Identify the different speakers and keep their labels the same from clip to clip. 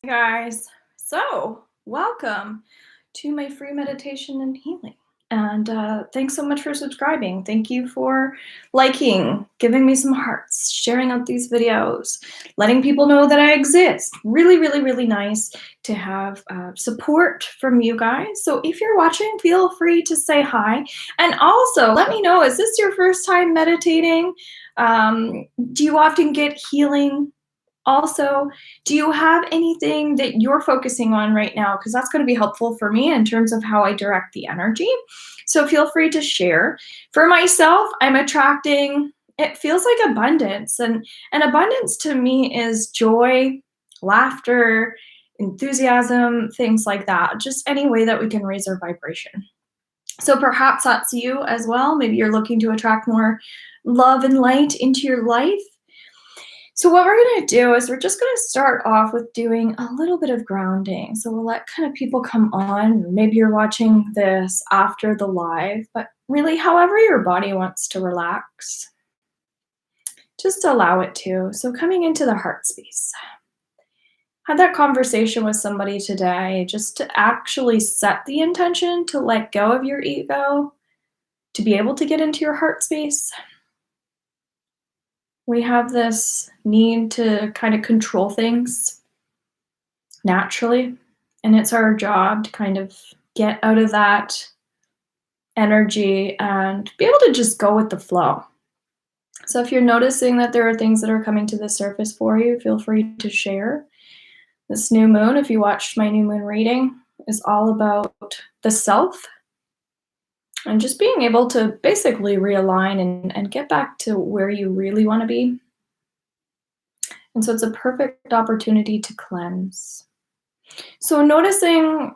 Speaker 1: Guys. So, welcome to my free meditation and healing. And thanks so much for subscribing. Thank you for liking, giving me some hearts, sharing out these videos, letting people know that I exist. Really, really, really nice to have support from you guys. So, if you're watching, feel free to say hi. And also, let me know, is this your first time meditating? Do you often get healing? Also, do you have anything that you're focusing on right now? Because that's going to be helpful for me in terms of how I direct the energy. So feel free to share. For myself, I'm attracting, it feels like abundance. And abundance to me is joy, laughter, enthusiasm, things like that. Just any way that we can raise our vibration. So perhaps that's you as well. Maybe you're looking to attract more love and light into your life. So what we're going to do is we're just going to start off with doing a little bit of grounding. So we'll let kind of people come on. Maybe you're watching this after the live, but really however your body wants to relax, just allow it to. So coming into the heart space. Had that conversation with somebody today just to actually set the intention to let go of your ego, to be able to get into your heart space. We have this need to kind of control things naturally, and it's our job to kind of get out of that energy and be able to just go with the flow. So if you're noticing that there are things that are coming to the surface for you, feel free to share. This new moon, if you watched my new moon reading, is all about the self and just being able to basically realign and get back to where you really want to be. And so it's a perfect opportunity to cleanse. So noticing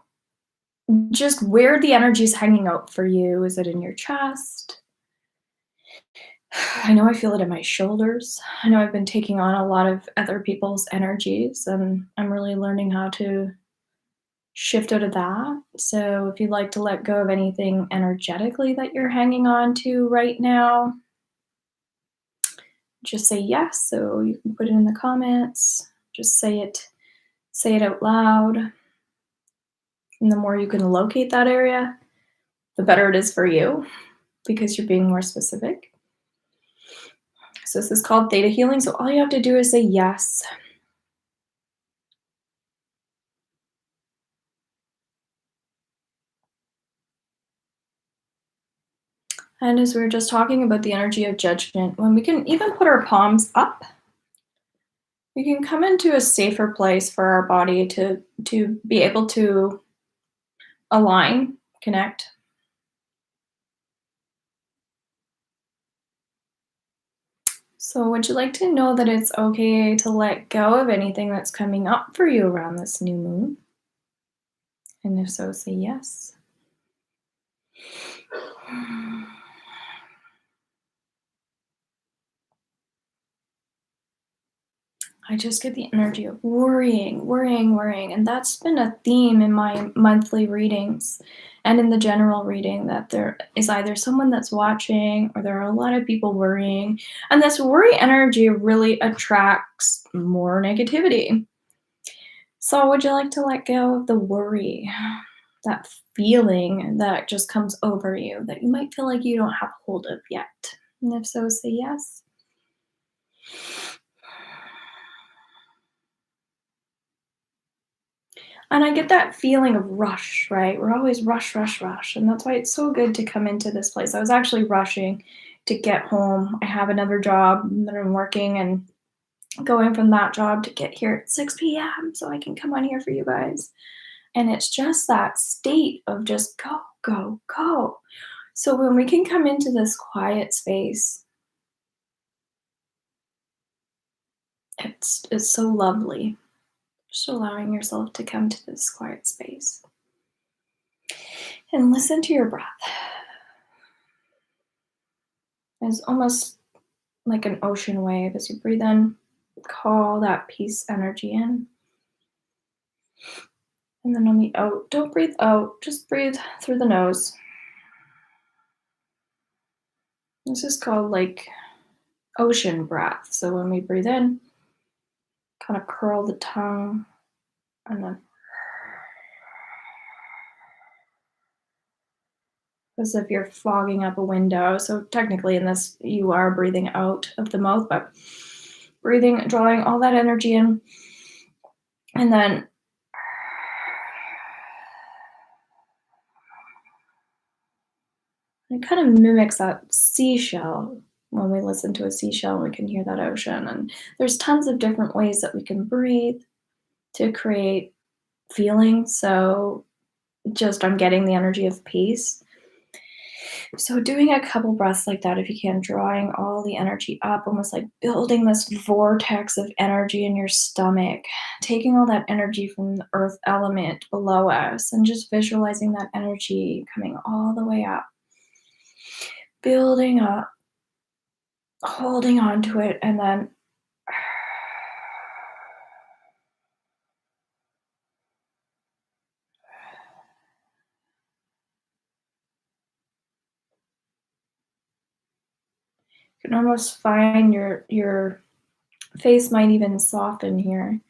Speaker 1: just where the energy is hanging out for you. Is it in your chest? I know I feel it in my shoulders. I know I've been taking on a lot of other people's energies, and I'm really learning how to shift out of that. So if you'd like to let go of anything energetically that you're hanging on to right now, just say yes. So you can put it in the comments. Just say it out loud. And the more you can locate that area, the better it is for you because you're being more specific. So this is called Theta Healing. So all you have to do is say yes. And as we were just talking about the energy of judgment, when we can even put our palms up, we can come into a safer place for our body to be able to align, connect. So would you like to know that it's okay to let go of anything that's coming up for you around this new moon? And if so, say yes. I just get the energy of worrying, worrying, worrying. And that's been a theme in my monthly readings and in the general reading, that there is either someone that's watching or there are a lot of people worrying. And this worry energy really attracts more negativity. So, would you like to let go of the worry, that feeling that just comes over you that you might feel like you don't have hold of yet? And if so, say yes. And I get that feeling of rush, right? We're always rush, rush, rush. And that's why it's so good to come into this place. I was actually rushing to get home. I have another job that I'm working and going from that job to get here at 6 p.m. so I can come on here for you guys. And it's just that state of just go, go, go. So when we can come into this quiet space, it's so lovely. Just allowing yourself to come to this quiet space. And listen to your breath. It's almost like an ocean wave. As you breathe in, call that peace energy in. And then on the out, don't breathe out, just breathe through the nose. This is called like ocean breath. So when we breathe in, kind of curl the tongue And then as if you're fogging up a window. So technically in this, you are breathing out of the mouth, but breathing, drawing all that energy in, and then it kind of mimics that seashell. When we listen to a seashell, we can hear that ocean. And there's tons of different ways that we can breathe to create feeling. So just I'm getting the energy of peace. So doing a couple breaths like that, if you can, drawing all the energy up, almost like building this vortex of energy in your stomach, taking all that energy from the earth element below us and just visualizing that energy coming all the way up, building up, holding on to it, and then you can almost find your face might even soften here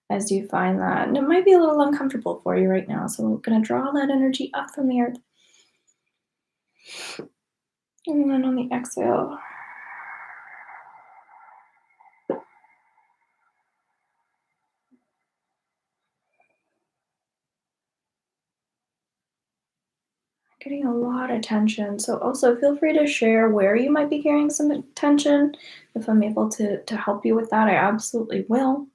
Speaker 1: as you find that. And it might be a little uncomfortable for you right now. So we're gonna draw that energy up from the earth. And then on the exhale, getting a lot of tension. So also feel free to share where you might be carrying some tension. If I'm able to help you with that, I absolutely will.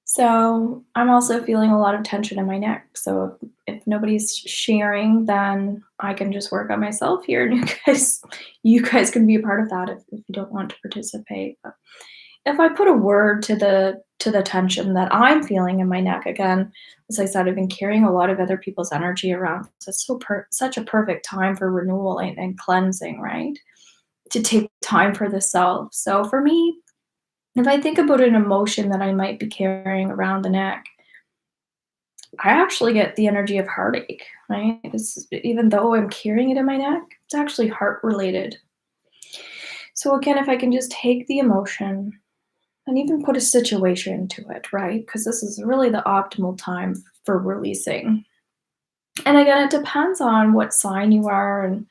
Speaker 1: So I'm also feeling a lot of tension in my neck. So if nobody's sharing, then I can just work on myself here, and you guys can be a part of that if you don't want to participate. But if I put a word to the tension that I'm feeling in my neck, again, as I said, I've been carrying a lot of other people's energy around. So it's such a perfect time for renewal and cleansing, right? To take time for the self. So for me, if I think about an emotion that I might be carrying around the neck, I actually get the energy of heartache, right? Even though I'm carrying it in my neck, it's actually heart related. So again, if I can just take the emotion and even put a situation to it, right? Because this is really the optimal time for releasing. And again, it depends on what sign you are and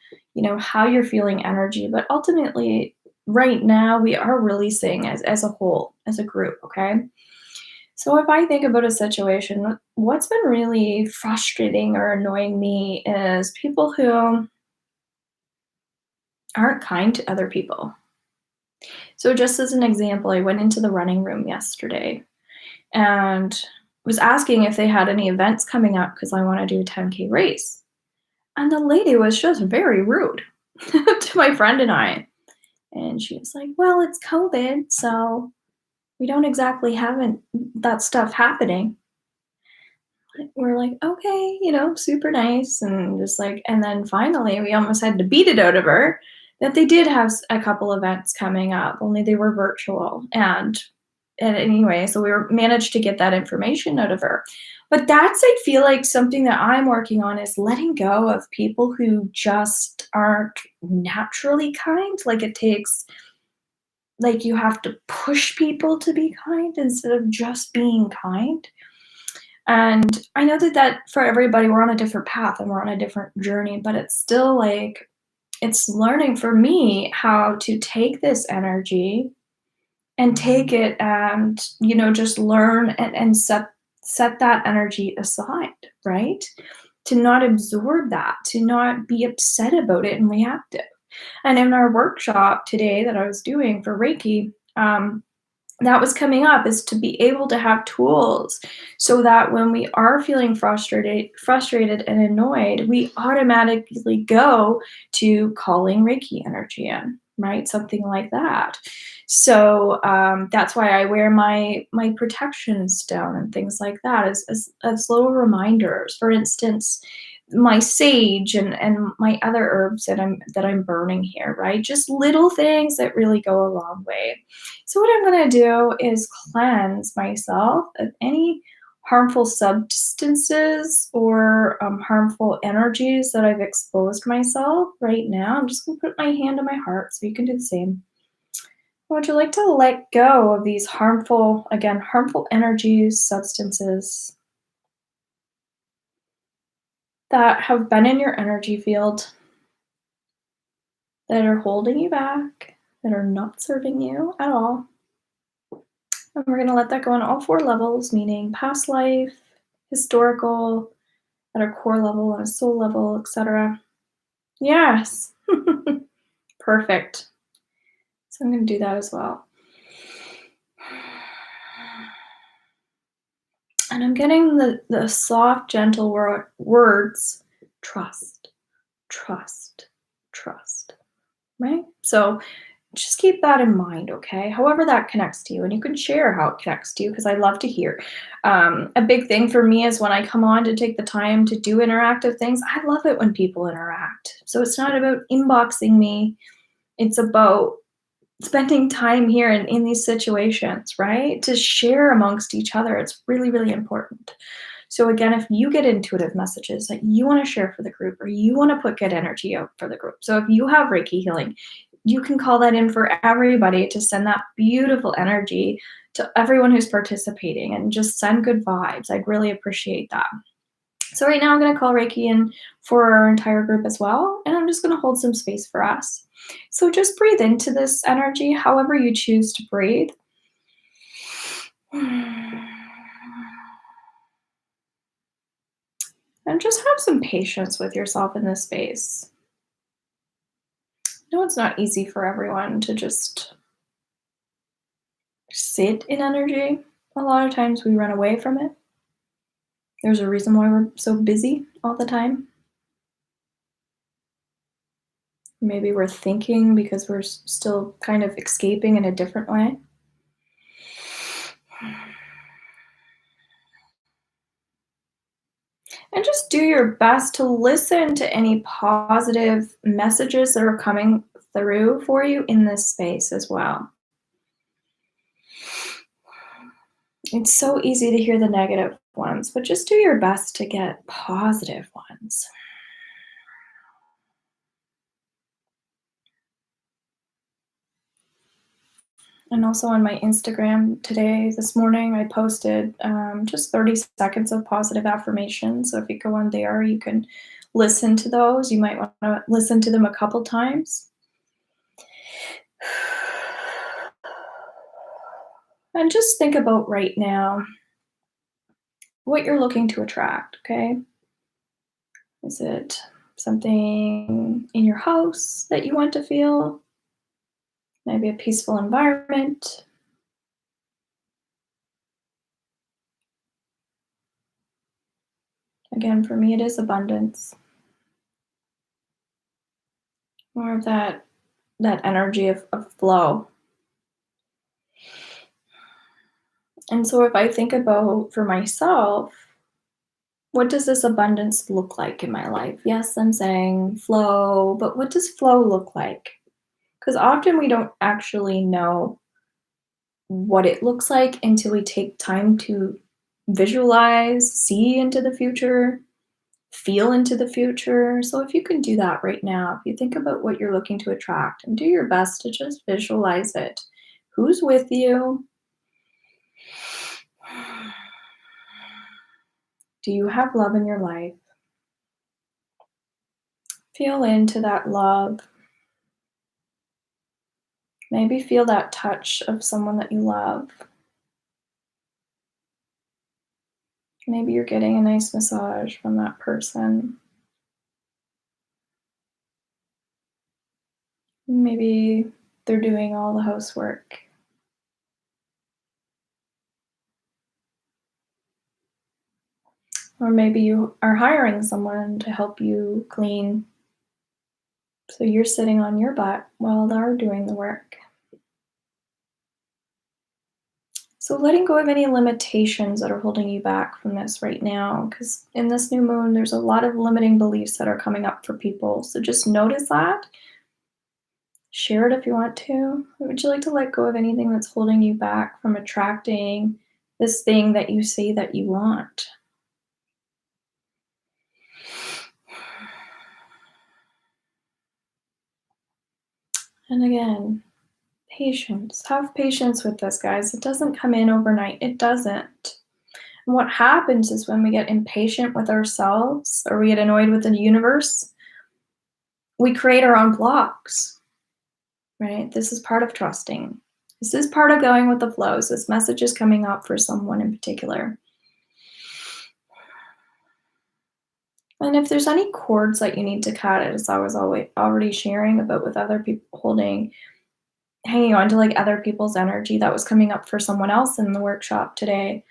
Speaker 1: how you're feeling energy. But ultimately, right now we are releasing as a whole, as a group, okay? So if I think about a situation, what's been really frustrating or annoying me is people who aren't kind to other people. So just as an example, I went into the running room yesterday and was asking if they had any events coming up because I want to do a 10K race. And the lady was just very rude to my friend and I. And she was like, "Well, it's COVID, so we don't exactly have that stuff happening." We're like, "Okay, super nice." And just like, and then finally, we almost had to beat it out of her that they did have a couple events coming up, only they were virtual. And anyway, so we managed to get that information out of her. But that's, I feel like, something that I'm working on is letting go of people who just aren't naturally kind. Like it takes, like you have to push people to be kind instead of just being kind. And I know that for everybody, we're on a different path and we're on a different journey, but it's still like, it's learning for me how to take this energy and take it and just learn and set that energy aside, right? To not absorb that, to not be upset about it and reactive. And in our workshop today that I was doing for Reiki, that was coming up, is to be able to have tools so that when we are feeling frustrated and annoyed, we automatically go to calling Reiki energy in, right? Something like that. So that's why I wear my protection stone and things like that as little reminders. For instance, my sage and my other herbs that I'm burning here, right? Just little things that really go a long way. So what I'm going to do is cleanse myself of any harmful substances or harmful energies that I've exposed myself right now. I'm just going to put my hand on my heart so you can do the same. Would you like to let go of these harmful, again, harmful energies, substances that have been in your energy field, that are holding you back, that are not serving you at all? And we're going to let that go on all four levels, meaning past life, historical, at our core level, on a soul level, etc. Yes. Perfect. So I'm going to do that as well. And I'm getting the soft, gentle words: trust, trust, trust, right? So just keep that in mind, okay? However that connects to you, and you can share how it connects to you because I love to hear. A big thing for me is when I come on to take the time to do interactive things, I love it when people interact. So it's not about inboxing me, it's about spending time here in these situations, right? To share amongst each other. It's really, really important. So again, if you get intuitive messages that you want to share for the group or you want to put good energy out for the group. So if you have Reiki healing, you can call that in for everybody to send that beautiful energy to everyone who's participating and just send good vibes. I'd really appreciate that. So right now I'm going to call Reiki in for our entire group as well, and I'm just going to hold some space for us. So just breathe into this energy however you choose to breathe. And just have some patience with yourself in this space. No, it's not easy for everyone to just sit in energy. A lot of times we run away from it. There's a reason why we're so busy all the time. Maybe we're thinking because we're still kind of escaping in a different way. And just do your best to listen to any positive messages that are coming through for you in this space as well. It's so easy to hear the negative ones, but just do your best to get positive ones. And also on my Instagram today, this morning, I posted just 30 seconds of positive affirmation. So if you go on there, you can listen to those. You might want to listen to them a couple times. And just think about right now what you're looking to attract, okay? Is it something in your house that you want to feel? Maybe a peaceful environment? Again, for me, it is abundance. More of that energy of flow. And so if I think about for myself, what does this abundance look like in my life? Yes, I'm saying flow, but what does flow look like? Because often we don't actually know what it looks like until we take time to visualize, see into the future, feel into the future. So if you can do that right now, if you think about what you're looking to attract and do your best to just visualize it. Who's with you? Do you have love in your life? Feel into that love. Maybe feel that touch of someone that you love. Maybe you're getting a nice massage from that person. Maybe they're doing all the housework. Or maybe you are hiring someone to help you clean. So you're sitting on your butt while they're doing the work. So letting go of any limitations that are holding you back from this right now, because in this new moon, there's a lot of limiting beliefs that are coming up for people. So just notice that. Share it if you want to. Would you like to let go of anything that's holding you back from attracting this thing that you say that you want? And again, Patience. Have patience with this, guys. It doesn't come in overnight. It doesn't. And what happens is when we get impatient with ourselves or we get annoyed with the universe, we create our own blocks, right? This is part of trusting. This is part of going with the flows. This message is coming up for someone in particular. And if there's any cords that you need to cut, as I was already sharing about with other people hanging on to like other people's energy that was coming up for someone else in the workshop today,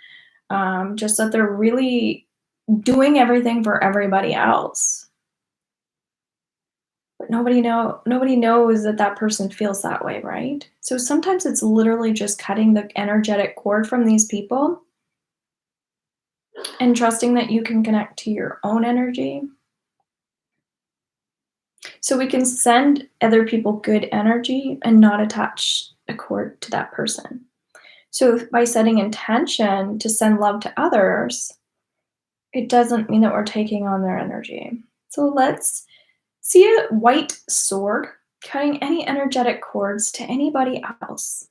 Speaker 1: just that they're really doing everything for everybody else. But nobody knows that that person feels that way, right? So sometimes it's literally just cutting the energetic cord from these people and trusting that you can connect to your own energy. So we can send other people good energy and not attach a cord to that person. So by setting intention to send love to others, it doesn't mean that we're taking on their energy. So let's see a white sword cutting any energetic cords to anybody else.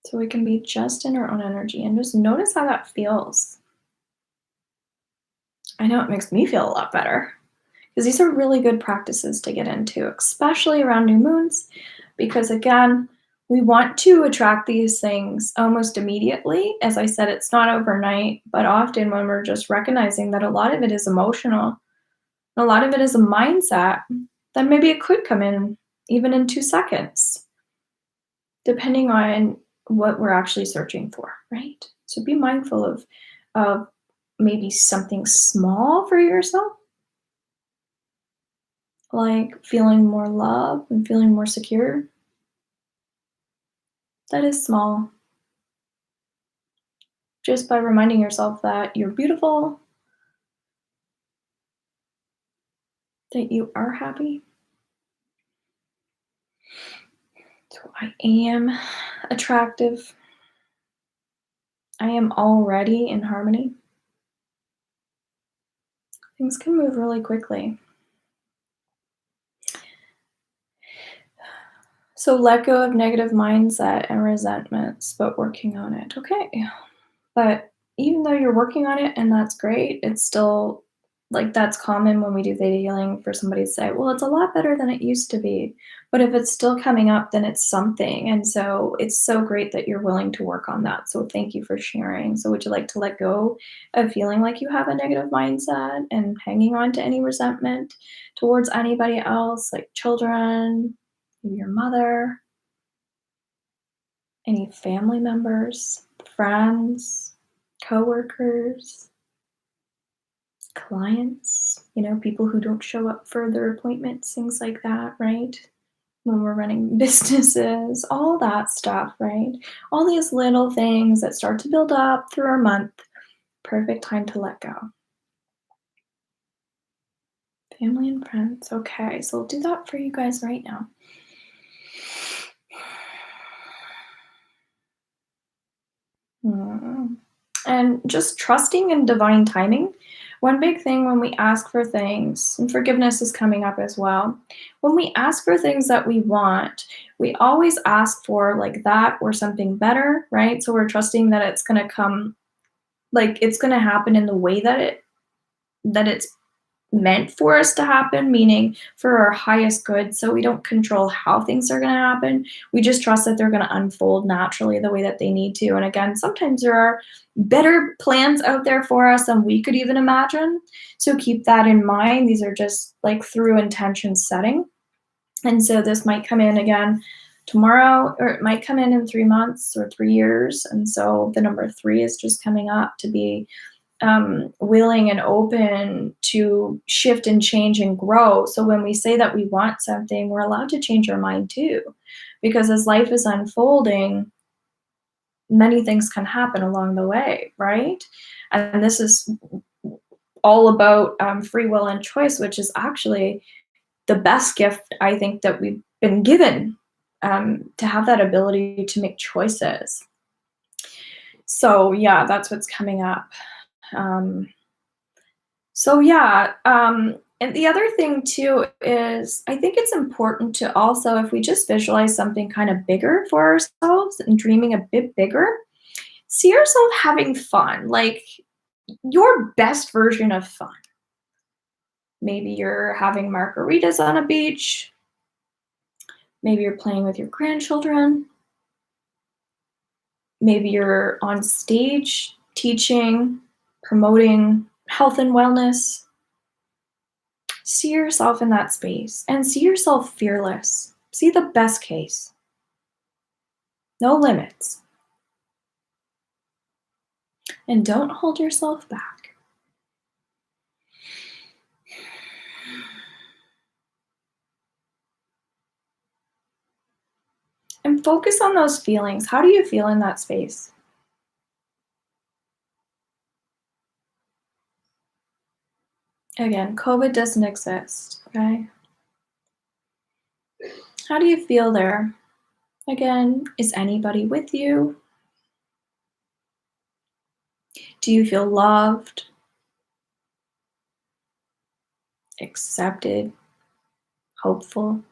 Speaker 1: So we can be just in our own energy and just notice how that feels. I know it makes me feel a lot better because these are really good practices to get into, especially around new moons, because again, we want to attract these things almost immediately. As I said, it's not overnight, but often when we're just recognizing that a lot of it is emotional, a lot of it is a mindset, then maybe it could come in even in 2 seconds, depending on what we're actually searching for, right? So be mindful of maybe something small for yourself, like feeling more love and feeling more secure. That is small. Just by reminding yourself that you're beautiful, that you are happy. So I am attractive. I am already in harmony. Things can move really quickly. So let go of negative mindset and resentments, but working on it. Okay. But even though you're working on it and that's great, it's still like that's common when we do theta healing for somebody to say, well, it's a lot better than it used to be. But if it's still coming up, then it's something. And so it's so great that you're willing to work on that. So thank you for sharing. So would you like to let go of feeling like you have a negative mindset and hanging on to any resentment towards anybody else, like children, maybe your mother, any family members, friends, coworkers, clients, people who don't show up for their appointments, things like that, right? When we're running businesses, all that stuff, right? All these little things that start to build up through our month, perfect time to let go. Family and friends. Okay, so we'll do that for you guys right now. And just trusting in divine timing. One big thing when we ask for things, and forgiveness is coming up as well. When we ask for things that we want, we always ask for like that or something better, right? So we're trusting that it's going to come, like it's going to happen in the way that it's meant for us to happen, meaning for our highest good. So we don't control how things are going to happen. We just trust that they're going to unfold naturally the way that they need to. And again, sometimes there are better plans out there for us than we could even imagine. So keep that in mind. These are just like through intention setting. And so this might come in again tomorrow, or it might come in 3 months or 3 years. And so the number 3 is just coming up to be willing and open to shift and change and grow. So when we say that we want something, we're allowed to change our mind too. Because as life is unfolding, many things can happen along the way, right? And this is all about free will and choice, which is actually the best gift I think that we've been given, to have that ability to make choices. So yeah, that's what's coming up. So yeah, And the other thing too is I think it's important to also, if we just visualize something kind of bigger for ourselves and dreaming a bit bigger, see yourself having fun, like your best version of fun. Maybe you're having margaritas on a beach. Maybe you're playing with your grandchildren. Maybe you're on stage teaching, promoting health and wellness. See yourself in that space and see yourself fearless. See the best case. No limits. And don't hold yourself back. And focus on those feelings. How do you feel in that space? Again, COVID doesn't exist, okay? How do you feel there? Again, is anybody with you? Do you feel loved, accepted, hopeful?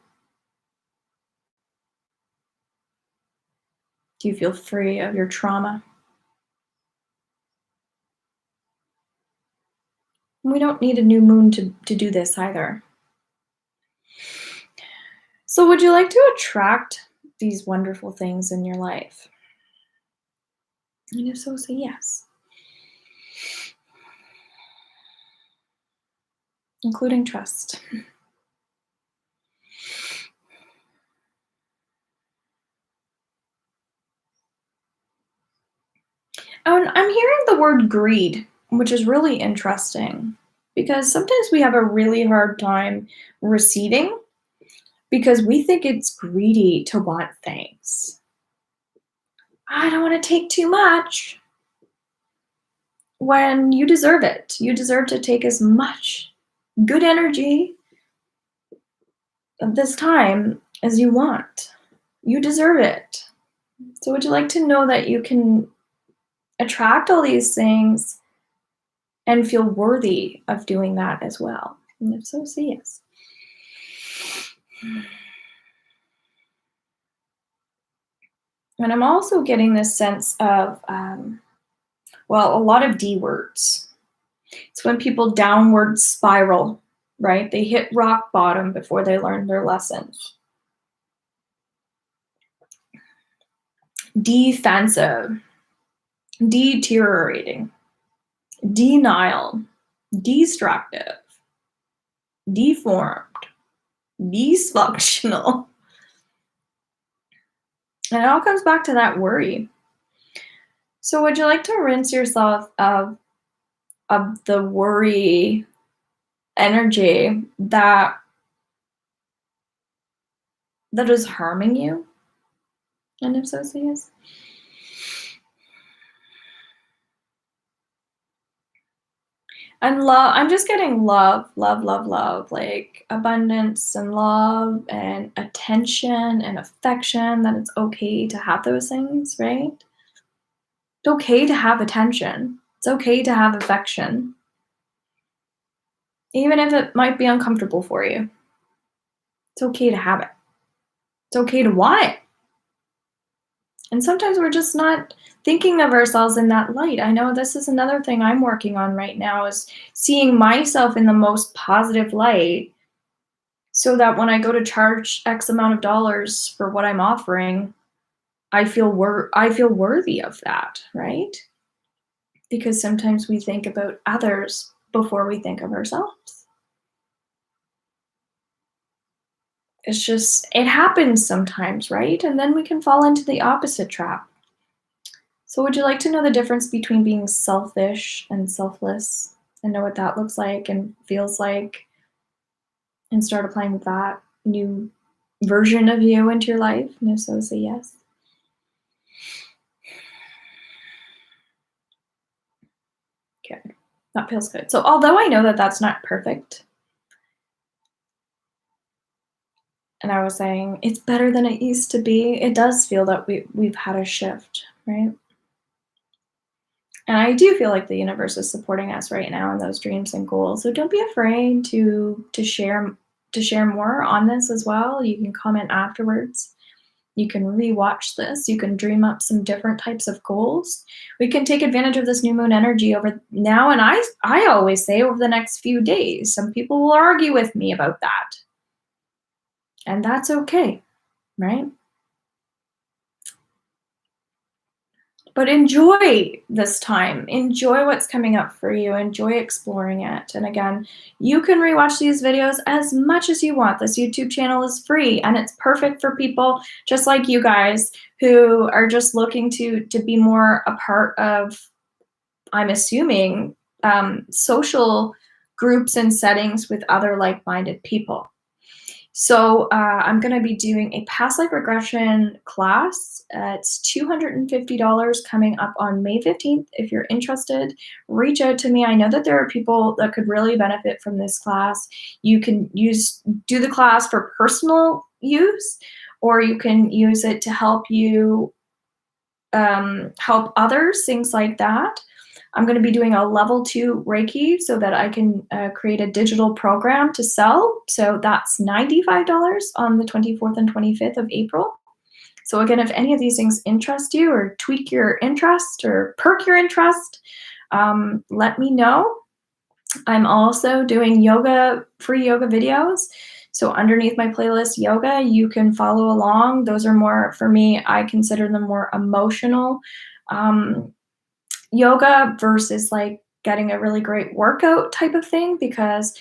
Speaker 1: Do you feel free of your trauma? We don't need a new moon to do this either. So, would you like to attract these wonderful things in your life? And if so, say yes, including trust. And I'm hearing the word greed, which is really interesting because sometimes we have a really hard time receiving because we think it's greedy to want things. I don't want to take too much when you deserve it. You deserve to take as much good energy of this time as you want. You deserve it. So, would you like to know that you can attract all these things and feel worthy of doing that as well? And if so, say yes. And I'm also getting this sense of, well, a lot of D words. It's when people downward spiral, right? They hit rock bottom before they learn their lessons. Defensive, deteriorating, denial, destructive, deformed, dysfunctional. And it all comes back to that worry. So would you like to rinse yourself of the worry energy that is harming you? And if so, say yes. And love, I'm just getting love, love, love, love, like abundance and love and attention and affection, that it's okay to have those things, right? It's okay to have attention. It's okay to have affection, even if it might be uncomfortable for you. It's okay to have it. It's okay to want it. And sometimes we're just not thinking of ourselves in that light. I know this is another thing I'm working on right now is seeing myself in the most positive light so that when I go to charge X amount of dollars for what I'm offering, I feel worthy of that, right? Because sometimes we think about others before we think of ourselves. It's just, it happens sometimes, right? And then we can fall into the opposite trap. So would you like to know the difference between being selfish and selfless and know what that looks like and feels like and start applying that new version of you into your life? And if so, say yes. Good. That feels good. So although I know that that's not perfect, and I was saying it's better than it used to be, it does feel that we've had a shift, right? And I do feel like the universe is supporting us right now in those dreams and goals. So don't be afraid to share more on this as well. You can comment afterwards. You can rewatch this. You can dream up some different types of goals. We can take advantage of this new moon energy over now, and I always say over the next few days. Some people will argue with me about that, and that's okay, right? But enjoy this time. Enjoy what's coming up for you. Enjoy exploring it. And again, you can rewatch these videos as much as you want. This YouTube channel is free and it's perfect for people just like you guys who are just looking to be more a part of, I'm assuming, social groups and settings with other like-minded people. So I'm going to be doing a past life regression class. It's $250 coming up on May 15th. If you're interested, reach out to me. I know that there are people that could really benefit from this class. You can do the class for personal use, or you can use it to help you help others, things like that. I'm going to be doing a level 2 Reiki so that I can create a digital program to sell. So that's $95 on the 24th and 25th of April. So again, if any of these things interest you or tweak your interest or perk your interest, let me know. I'm also doing free yoga videos. So underneath my playlist, yoga, you can follow along. Those are more, for me, I consider them more emotional yoga versus like getting a really great workout type of thing, because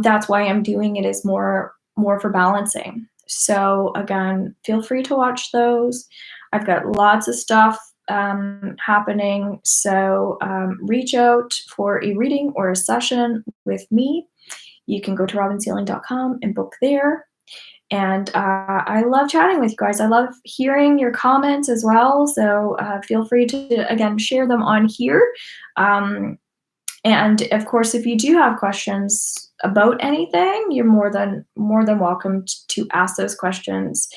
Speaker 1: that's why I'm doing it, is more for balancing. So again, feel free to watch those. I've got lots of stuff happening. So reach out for a reading or a session with me. You can go to robinsealing.com and book there. And I love chatting with you guys. I love hearing your comments as well. So feel free to, again, share them on here. And of course, if you do have questions about anything, you're more than welcome to ask those questions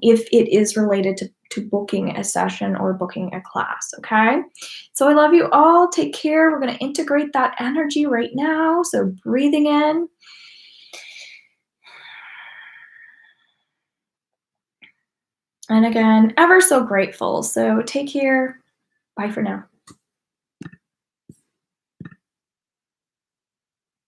Speaker 1: if it is related to booking a session or booking a class, okay? So I love you all. Take care. We're going to integrate that energy right now. So breathing in. And again, ever so grateful. So take care. Bye for now.